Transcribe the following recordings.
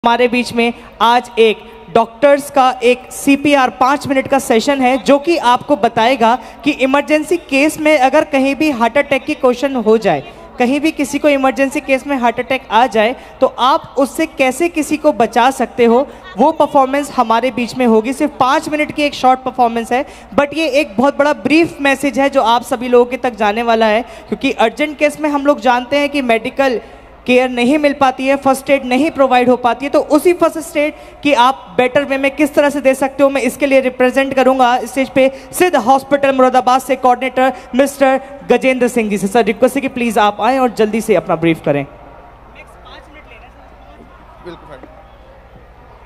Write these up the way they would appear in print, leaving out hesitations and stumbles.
हमारे बीच में आज एक डॉक्टर्स का एक सीपीआर 5 मिनट का सेशन है जो कि आपको बताएगा कि इमरजेंसी केस में अगर कहीं भी हार्ट अटैक की क्वेश्चन हो जाए, कहीं भी किसी को इमरजेंसी केस में हार्ट अटैक आ जाए तो आप उससे कैसे किसी को बचा सकते हो, वो परफॉर्मेंस हमारे बीच में होगी। सिर्फ 5 मिनट की एक शॉर्ट परफॉर्मेंस है, बट ये एक बहुत बड़ा ब्रीफ मैसेज है जो आप सभी लोगों के तक जाने वाला है, क्योंकि अर्जेंट केस में हम लोग जानते हैं कि मेडिकल केयर नहीं मिल पाती है, फर्स्ट एड नहीं प्रोवाइड हो पाती है, तो उसी फर्स्ट एड की आप बेटर वे में किस तरह से दे सकते हो, मैं इसके लिए रिप्रेजेंट करूंगा स्टेज पे सिद्ध हॉस्पिटल मुरादाबाद से कोऑर्डिनेटर मिस्टर गजेंद्र सिंह जी से। सर रिक्वेस्ट है कि प्लीज आप आए और जल्दी से अपना ब्रीफ करें।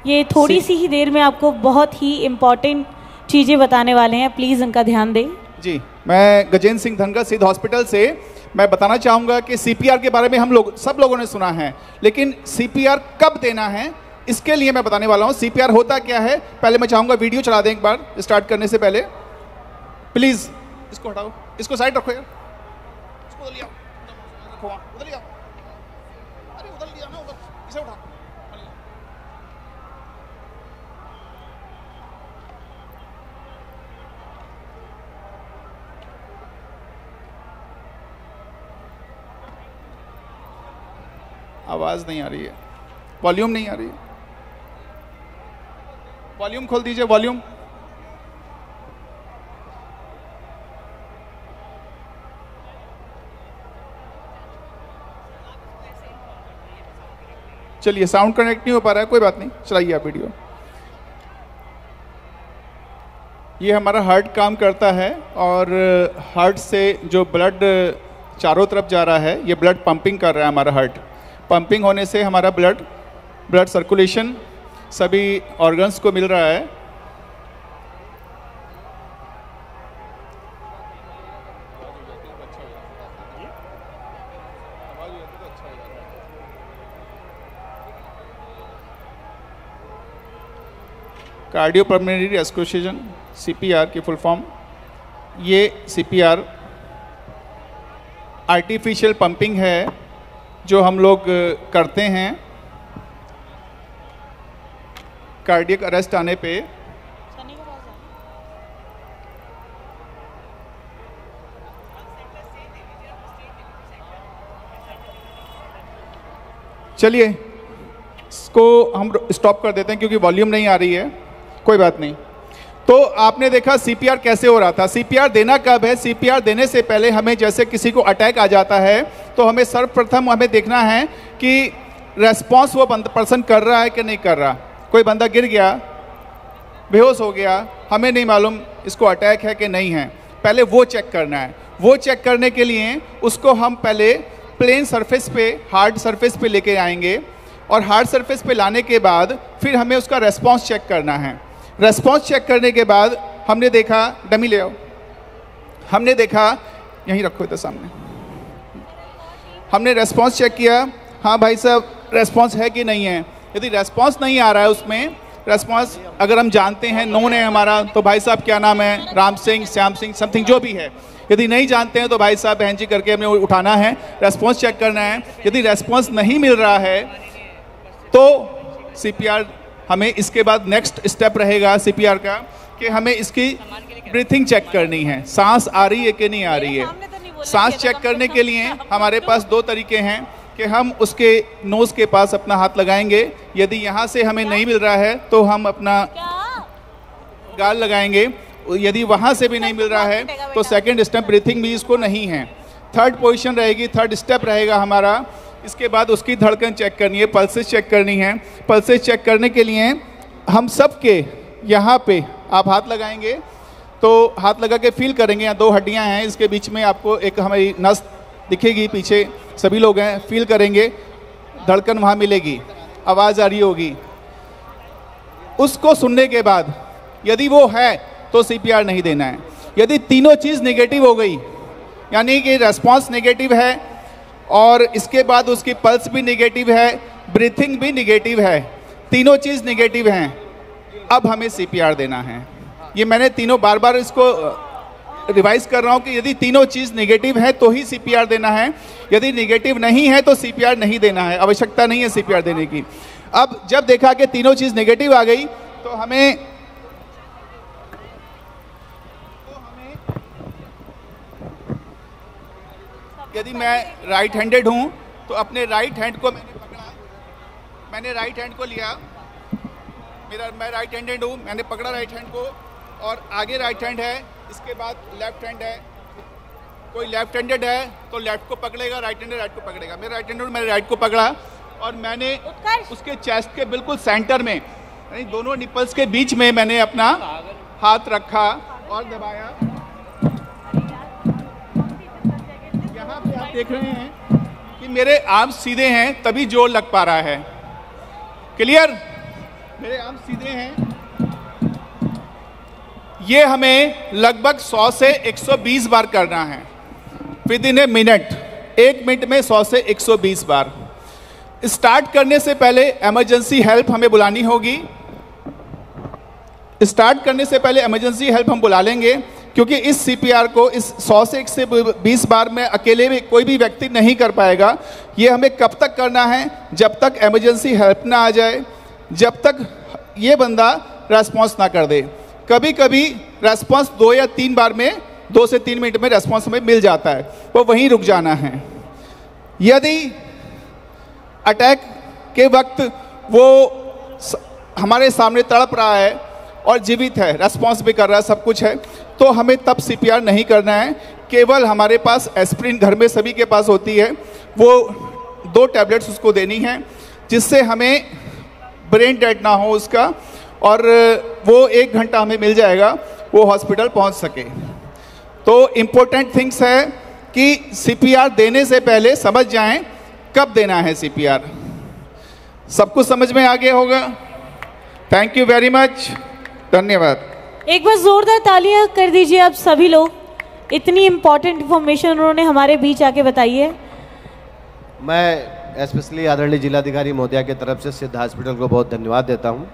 ये थोड़ी सी ही देर में आपको बहुत ही इम्पोर्टेंट चीजें बताने वाले हैं, प्लीज उनका ध्यान दें। जी, मैं गजेंद्र सिंह धनगर सिद्ध हॉस्पिटल से मैं बताना चाहूँगा कि सीपीआर के बारे में हम लोग सब लोगों ने सुना है, लेकिन सीपीआर कब देना है इसके लिए मैं बताने वाला हूँ। सीपीआर होता क्या है, पहले मैं चाहूँगा वीडियो चला दें एक बार स्टार्ट करने से पहले। प्लीज़ इसको हटाओ, इसको साइड रखो यार, इसको उधर लिया, रखो वहाँ, उधर लिया, अरे उधर लिया ना, उधर इसे उठा। आवाज़ नहीं आ रही है, वॉल्यूम नहीं आ रही है, वॉल्यूम खोल दीजिए, वॉल्यूम। चलिए, साउंड कनेक्ट नहीं हो पा रहा है, कोई बात नहीं, चलाइए आप वीडियो। ये हमारा हार्ट काम करता है और हार्ट से जो ब्लड चारों तरफ जा रहा है, ये ब्लड पंपिंग कर रहा है। हमारा हार्ट पंपिंग होने से हमारा ब्लड सर्कुलेशन सभी ऑर्गन्स को मिल रहा है। कार्डियोपल्मोनरी रेस्पिरेशन, सीपीआर की फुल फॉर्म। ये सीपीआर आर्टिफिशियल पंपिंग है जो हम लोग करते हैं कार्डियक अरेस्ट आने पे। चलिए, इसको हम स्टॉप कर देते हैं क्योंकि वॉल्यूम नहीं आ रही है, कोई बात नहीं। तो आपने देखा सीपीआर कैसे हो रहा था। सीपीआर देना कब है? सीपीआर देने से पहले हमें जैसे किसी को अटैक आ जाता है तो हमें सर्वप्रथम हमें देखना है कि रेस्पॉन्स वो पर्सन कर रहा है कि नहीं कर रहा। कोई बंदा गिर गया, बेहोश हो गया, हमें नहीं मालूम इसको अटैक है कि नहीं है, पहले वो चेक करना है। वो चेक करने के लिए उसको हम पहले प्लेन सरफेस पे, हार्ड सरफेस पे लेके आएंगे और हार्ड सरफेस पे लाने के बाद फिर हमें उसका रेस्पॉन्स चेक करना है। रेस्पॉन्स चेक करने के बाद हमने देखा, डमी ले आओ, हमने देखा, यहीं रखो इधर सामने, हमने रेस्पॉन्स चेक किया, हाँ भाई साहब रेस्पॉन्स है कि नहीं है। यदि रेस्पॉन्स नहीं आ रहा है उसमें, रेस्पॉन्स अगर हम जानते हैं, नोन है हमारा, तो भाई साहब क्या नाम है, राम सिंह, श्याम सिंह, समथिंग जो भी है। यदि नहीं जानते हैं तो भाई साहब बहन जी करके हमें उठाना है, रेस्पॉन्स चेक करना है। यदि रेस्पॉन्स नहीं मिल रहा है तो सीपीआर हमें इसके बाद नेक्स्ट स्टेप रहेगा सीपीआर का कि हमें इसकी ब्रीथिंग चेक करनी है, सांस आ रही है कि नहीं आ रही है। सांस चेक करने के लिए हमारे पास 2 तरीके हैं कि हम उसके नोज के पास अपना हाथ लगाएंगे, यदि यहाँ से हमें नहीं मिल रहा है तो हम अपना गाल लगाएंगे, यदि वहाँ से भी नहीं मिल रहा है तो सेकेंड स्टेप ब्रीथिंग भी इसको नहीं है। थर्ड पोजीशन रहेगी, थर्ड स्टेप रहेगा हमारा। इसके बाद उसकी धड़कन चेक करनी है, पल्सेस चेक करनी है। पल्सेस चेक करने के लिए हम सब के यहाँ पे आप हाथ लगाएंगे तो हाथ लगा के फील करेंगे, यहाँ 2 हड्डियाँ हैं, इसके बीच में आपको एक हमारी नस दिखेगी, पीछे सभी लोग हैं, फील करेंगे, धड़कन वहाँ मिलेगी, आवाज़ आ रही होगी। उसको सुनने के बाद यदि वो है तो सीपीआर नहीं देना है। यदि तीनों चीज़ नेगेटिव हो गई, यानी कि रेस्पॉन्स नेगेटिव है और इसके बाद उसकी पल्स भी नेगेटिव है, ब्रीथिंग भी नेगेटिव है, तीनों चीज़ नेगेटिव हैं, अब हमें सीपीआर देना है। ये मैंने तीनों बार बार इसको रिवाइज कर रहा हूँ कि यदि तीनों चीज़ नेगेटिव है तो ही सीपीआर देना है, यदि नेगेटिव नहीं है तो सीपीआर नहीं देना है, आवश्यकता नहीं है सीपीआर देने की। अब जब देखा कि तीनों चीज़ नेगेटिव आ गई तो हमें यदि मैं राइट हैंडेड हूँ तो अपने राइट हैंड को मैंने पकड़ा, मैंने राइट हैंड को लिया, मैं राइट हैंडेड हूँ, मैंने पकड़ा राइट हैंड को और आगे राइट हैंड है, इसके बाद लेफ्ट हैंड है। कोई लेफ्ट हैंडेड है तो लेफ्ट को पकड़ेगा, राइट हैंडेड राइट को पकड़ेगा। मेरा राइट हैंडेड, मैंने राइट को पकड़ा और मैंने उसके चेस्ट के बिल्कुल सेंटर में, यानी दोनों निपल्स के बीच में मैंने अपना हाथ रखा और दबाया। यहाँ पे आप देख रहे हैं कि मेरे आर्म सीधे हैं, तभी जोर लग पा रहा है। क्लियर? मेरे आर्म सीधे हैं। ये हमें लगभग 100 से 120 बार करना है with in a minute. 1 minute में 100 से 120 बार। स्टार्ट करने से पहले इमरजेंसी हेल्प हमें बुलानी होगी। स्टार्ट करने से पहले इमरजेंसी हेल्प हम बुला लेंगे, क्योंकि इस सीपीआर को इस 100 से 120 बार में अकेले भी कोई भी व्यक्ति नहीं कर पाएगा। ये हमें कब तक करना है? जब तक इमरजेंसी हेल्प ना आ जाए, जब तक ये बंदा रेस्पॉन्स ना कर दे। कभी कभी रेस्पॉन्स 2 या 3 बार में, 2 से 3 मिनट में रेस्पॉन्स हमें मिल जाता है, वो वहीं रुक जाना है। यदि अटैक के वक्त वो हमारे सामने तड़प रहा है और जीवित है, रेस्पॉन्स भी कर रहा है, सब कुछ है, तो हमें तब सीपीआर नहीं करना है। केवल हमारे पास एस्प्रिन घर में सभी के पास होती है, वो 2 टैबलेट्स उसको देनी है, जिससे हमें ब्रेन डेड ना हो उसका, और वो 1 घंटा हमें मिल जाएगा, वो हॉस्पिटल पहुंच सके। तो इम्पोर्टेंट थिंग्स है कि सीपीआर देने से पहले समझ जाएं कब देना है सीपीआर। सब कुछ समझ में आ गया होगा? थैंक यू वेरी मच, धन्यवाद। एक बार जोरदार तालियां कर दीजिए आप सभी लोग, इतनी इंपॉर्टेंट इंफॉर्मेशन उन्होंने हमारे बीच आके बताई है। मैं स्पेशली आदरणीय जिलाधिकारी महोदया की तरफ से सिद्ध हॉस्पिटल को बहुत धन्यवाद देता हूं।